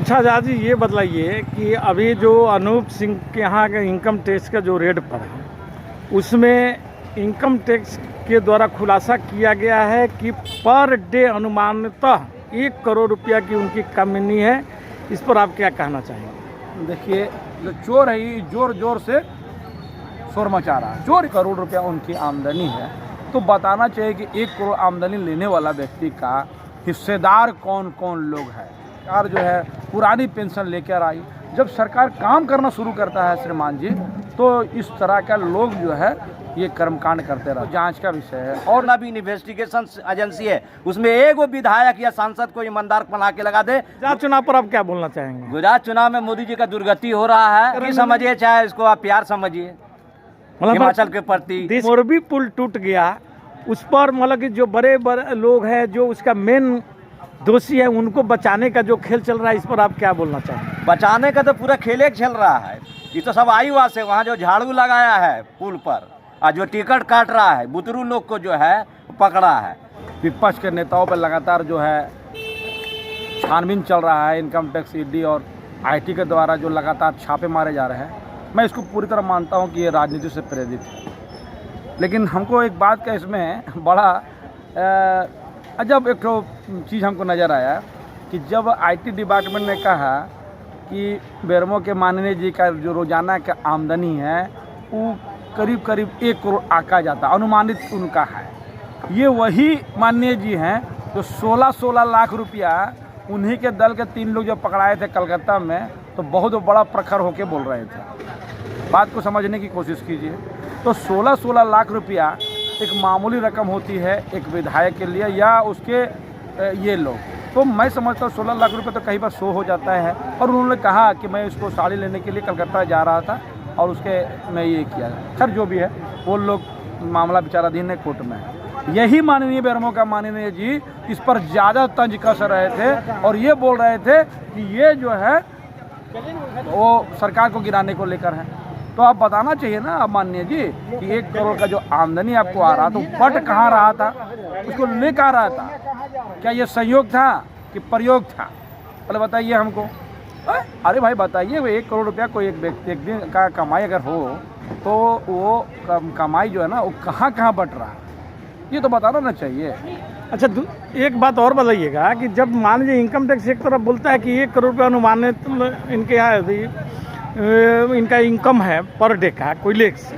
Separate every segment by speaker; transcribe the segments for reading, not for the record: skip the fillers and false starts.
Speaker 1: अच्छा आजाद जी, ये बतलाइए कि अभी जो अनूप सिंह के यहाँ के इनकम टैक्स का जो रेड पड़ा है, उसमें इनकम टैक्स के द्वारा खुलासा किया गया है कि पर डे अनुमानतः 1 करोड़ रुपया की उनकी कमाई है। इस पर आप क्या कहना चाहेंगे?
Speaker 2: देखिए, जो चोर है ये जोर जोर से शोर मचा रहा है। 4 करोड़ रुपया उनकी आमदनी है, तो बताना चाहिए कि 1 करोड़ आमदनी लेने वाला व्यक्ति का हिस्सेदार कौन कौन लोग हैं। सरकार जो है पुरानी पेंशन लेकर आई, जब सरकार काम करना शुरू करता है श्रीमान जी, तो इस तरह का लोग जो है ये कर्मकांड करते रहे। जांच का विषय है
Speaker 3: और ना भी इन्वेस्टिगेशन एजेंसी है, उसमें एक वो विधायक या सांसद को ईमानदार बना के लगा दे।
Speaker 1: गुजरात चुनाव पर आप क्या बोलना चाहेंगे?
Speaker 3: गुजरात चुनाव में मोदी जी का दुर्गति हो रहा है कि समझिए, चाहे इसको आप प्यार समझिए हिमाचल के प्रति।
Speaker 1: मोरबी पुल टूट गया, उस पर मतलब कि जो बड़े बड़े लोग हैं जो उसका मेन दोषी है, उनको बचाने का जो खेल चल रहा है, इस पर आप क्या बोलना चाहेंगे?
Speaker 3: बचाने का तो पूरा खेल चल रहा है। ये तो सब आईवास से वहाँ जो झाड़ू लगाया है पुल पर और जो टिकट काट रहा है, बुतरू लोग को जो है पकड़ा है।
Speaker 2: विपक्ष के नेताओं पर लगातार जो है छानबीन चल रहा है, इनकम टैक्स, ईडी और आईटी के द्वारा जो लगातार छापे मारे जा रहे हैं। मैं इसको पूरी तरह मानता हूं कि ये राजनीति से प्रेरित है, लेकिन हमको एक बात का इसमें बड़ा अजब एक चीज़ हमको नज़र आया कि जब आईटी डिपार्टमेंट ने कहा कि बेरमो के माननीय जी का जो रोज़ाना का आमदनी है वो करीब करीब 1 करोड़ आका जाता, अनुमानित उनका है। ये वही माननीय जी हैं जो 16 लाख रुपया उन्हीं के दल के 3 लोग जब पकड़ाए थे कलकत्ता में, तो बहुत बड़ा प्रखर होके बोल रहे थे। बात को समझने की कोशिश कीजिए। तो 16 लाख रुपया एक मामूली रकम होती है एक विधायक के लिए या उसके ये लोग, तो मैं समझता हूँ 16 लाख रुपये तो कहीं पर शो हो जाता है। और उन्होंने कहा कि मैं इसको साड़ी लेने के लिए कलकत्ता जा रहा था और उसके मैं ये किया। खैर जो भी है, वो लोग मामला विचाराधीन है, कोर्ट में है। यही माननीय बेरमो का माननीय जी इस पर ज़्यादा तंज कस रहे थे और ये बोल रहे थे कि ये जो है वो सरकार को गिराने को लेकर है। तो आप बताना चाहिए ना अब माननीय जी कि 1 करोड़ का जो आमदनी आपको आ रहा, तो बट कहाँ रहा था, उसको लेकर आ रहा था? क्या ये संयोग था कि प्रयोग था? पहले बताइए हमको। अरे भाई बताइए, 1 करोड़ रुपया कोई एक व्यक्ति एक दिन का कमाई अगर हो, तो वो कमाई जो है ना वो कहाँ कहाँ बट रहा है, ये तो बताना ना चाहिए।
Speaker 1: अच्छा, एक बात और बताइएगा कि जब मान लीजिए इनकम टैक्स एक तरफ बोलता है कि 1 करोड़ रुपया अनुमानित इनके यहाँ इनका इनकम है पर डे का कोयले से,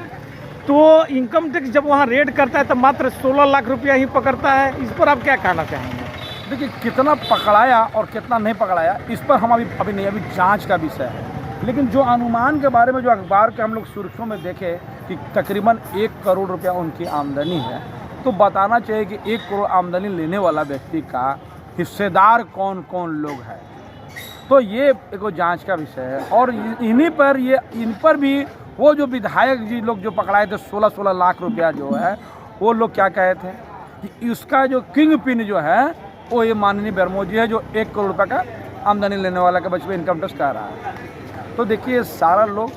Speaker 1: तो इनकम टैक्स जब वहाँ रेड करता है तो मात्र 16 लाख रुपया ही पकड़ता है। इस पर आप क्या कहना चाहेंगे?
Speaker 2: देखिए, कितना पकड़ाया और कितना नहीं पकड़ाया इस पर हम अभी नहीं, अभी जांच का विषय है। लेकिन जो अनुमान के बारे में जो अखबार के हम लोग सुर्खियों में देखे कि तकरीबन 1 करोड़ रुपया उनकी आमदनी है, तो बताना चाहिए कि 1 करोड़ आमदनी लेने वाला व्यक्ति का हिस्सेदार कौन कौन लोग हैं। तो ये एक जांच का विषय है। और इन्हीं पर इन पर भी वो जो विधायक जी लोग जो पकड़ाए थे 16 लाख रुपया जो है, वो लोग क्या कहे थे कि इसका जो किंग पिन जो है वो ये माननीय बेरमो जी है, जो 1 करोड़ रुपये का आमदनी लेने वाला का बच में इनकम टैक्स कर रहा है। तो देखिए, सारा लोग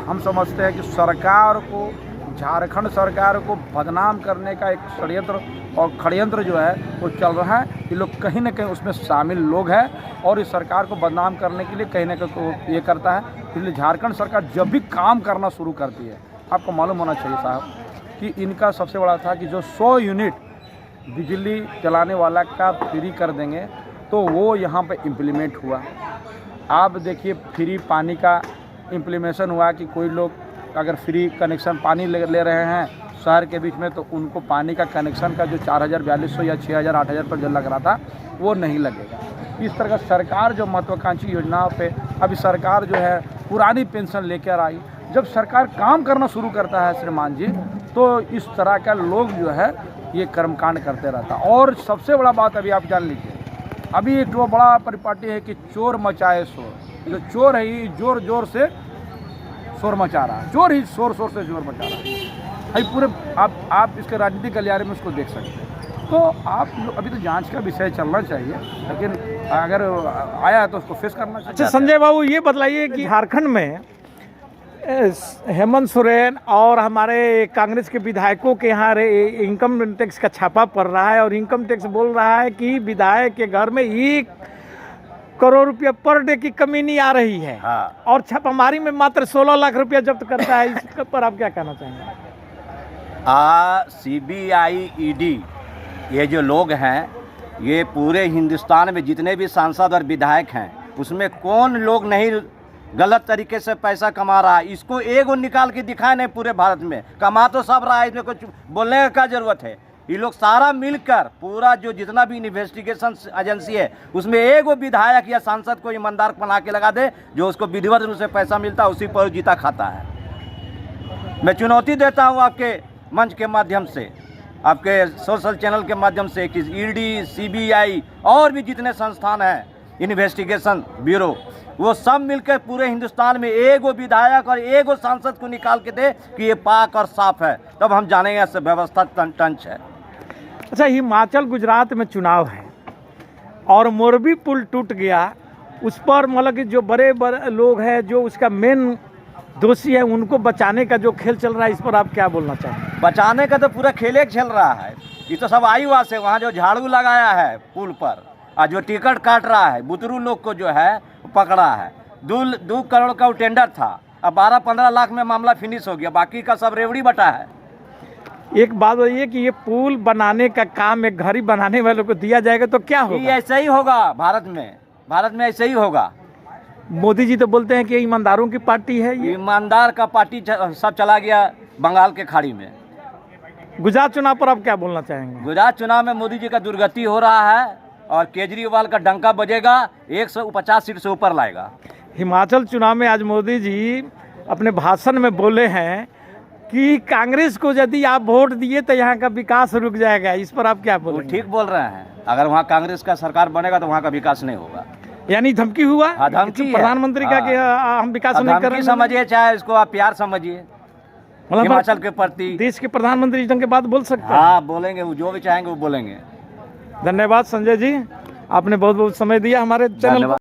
Speaker 2: हम समझते हैं कि सरकार को, झारखंड सरकार को बदनाम करने का एक षड्यंत्र जो है वो चल रहा है। ये लोग कहीं ना कहीं उसमें शामिल लोग हैं और इस सरकार को बदनाम करने के लिए कहीं ना कहीं ये करता है। इसलिए झारखंड सरकार जब भी काम करना शुरू करती है, आपको मालूम होना चाहिए साहब कि इनका सबसे बड़ा था कि जो 100 यूनिट बिजली चलाने वाला का फ्री कर देंगे, तो वो यहाँ पे इम्प्लीमेंट हुआ। आप देखिए, फ्री पानी का इम्प्लीमेशन हुआ कि कोई लोग अगर फ्री कनेक्शन पानी ले रहे हैं शहर के बीच में, तो उनको पानी का कनेक्शन का जो 4,000-4,200 या 6,000 8,000 पर जो लग रहा था वो नहीं लगेगा। इस तरह का सरकार जो महत्वाकांक्षी योजनाओं पे अभी सरकार जो है पुरानी पेंशन लेकर आई। जब सरकार काम करना शुरू करता है श्रीमान जी, तो इस तरह का लोग जो है ये कर्मकांड करते रहता। और सबसे बड़ा बात अभी आप जान लीजिए, अभी एक तो बड़ा परिपाटी है कि चोर मचाए शोर। जो चोर है ये जोर जोर से शोर मचा रहा है, चोर ही शोर से जोर मचा रहा है। अभी पूरे आप इसके राजनीतिक गलियारे में उसको देख सकते हैं। तो आप अभी तो जांच का विषय चलना चाहिए, लेकिन अगर आया है तो उसको फेस करना चाहिए।
Speaker 1: अच्छा संजय बाबू, ये बताइए कि झारखंड में हेमंत सोरेन और हमारे कांग्रेस के विधायकों के यहाँ इनकम टैक्स का छापा पड़ रहा है और इनकम टैक्स बोल रहा है कि विधायक के घर में 1 करोड़ रुपया पर डे की कमी नहीं आ रही है,
Speaker 3: हाँ।
Speaker 1: और छापामारी में मात्र 16 लाख रुपया जब्त करता है, इस पर आप क्या कहना चाहेंगे?
Speaker 3: CBI ED ये जो लोग हैं, ये पूरे हिंदुस्तान में जितने भी सांसद और विधायक हैं, उसमें कौन लोग नहीं गलत तरीके से पैसा कमा रहा है? इसको एगो निकाल के दिखाए नहीं पूरे भारत में। कमा तो सब रहा है, इसमें कुछ बोलने का क्या जरूरत है? ये लोग सारा मिलकर पूरा जो जितना भी इन्वेस्टिगेशन एजेंसी है, उसमें एगो विधायक या सांसद को ईमानदार बना के लगा दे, जो उसको विधिवत रूप से पैसा मिलता है, उसी पर जीता खाता है। मैं चुनौती देता हूँ आपके मंच के माध्यम से, आपके सोशल चैनल के माध्यम से, कि ED, CBI और भी जितने संस्थान हैं, इन्वेस्टिगेशन ब्यूरो, वो सब मिलकर पूरे हिंदुस्तान में एगो विधायक और एगो सांसद को निकाल के दे कि ये पाक और साफ है, तब हम जानेंगे ऐसे व्यवस्था टंच है।
Speaker 1: अच्छा, हिमाचल गुजरात में चुनाव है और मोरबी पुल टूट गया, उस पर मतलब कि जो बड़े बड़े लोग हैं, जो उसका मेन दोषी है, उनको बचाने का जो खेल चल रहा है, इस पर आप क्या बोलना चाहेंगे?
Speaker 3: बचाने का तो पूरा खेल चल रहा है। ये तो सब आईवास है। वहाँ जो झाड़ू लगाया है पुल पर और जो टिकट काट रहा है, बुतरू लोग को जो है पकड़ा है। 2 करोड़ का टेंडर था, अब 12-15 लाख में मामला फिनिश हो गया, बाकी का सब रेवड़ी बटा है।
Speaker 1: एक बात बताइए कि ये पुल बनाने का काम एक घड़ी बनाने वालों को दिया जाएगा तो क्या
Speaker 3: ये
Speaker 1: होगा?
Speaker 3: ऐसा ही होगा भारत में ऐसे ही होगा।
Speaker 1: मोदी जी तो बोलते हैं कि ईमानदारों की पार्टी है ये।
Speaker 3: ईमानदार का पार्टी सब चला गया बंगाल के खाड़ी में।
Speaker 1: गुजरात चुनाव पर आप क्या बोलना चाहेंगे?
Speaker 3: गुजरात चुनाव में मोदी जी का दुर्गति हो रहा है और केजरीवाल का डंका बजेगा, 150 सीट से ऊपर लाएगा।
Speaker 1: हिमाचल चुनाव में आज मोदी जी अपने भाषण में बोले हैं कि कांग्रेस को यदि आप वोट दिए तो यहाँ का विकास रुक जाएगा, इस पर आप क्या
Speaker 3: वो
Speaker 1: बोलेंगे?
Speaker 3: ठीक बोल रहे हैं। अगर वहाँ कांग्रेस का सरकार बनेगा तो वहाँ का विकास नहीं होगा।
Speaker 1: यानी धमकी हुआ?
Speaker 3: हाँ, धमकी है।
Speaker 1: प्रधानमंत्री का कि हम विकास नहीं कर रहे हैं।
Speaker 3: समझिए, चाहे इसको आप प्यार समझिए,
Speaker 1: मतलब
Speaker 3: हिमाचल के प्रति।
Speaker 1: देश के प्रधानमंत्री इस ढंग के बात बोल सकते हैं?
Speaker 3: हाँ, बोलेंगे, वो जो भी चाहेंगे वो बोलेंगे।
Speaker 1: धन्यवाद संजय जी, आपने बहुत बहुत समय दिया हमारे चैनल को।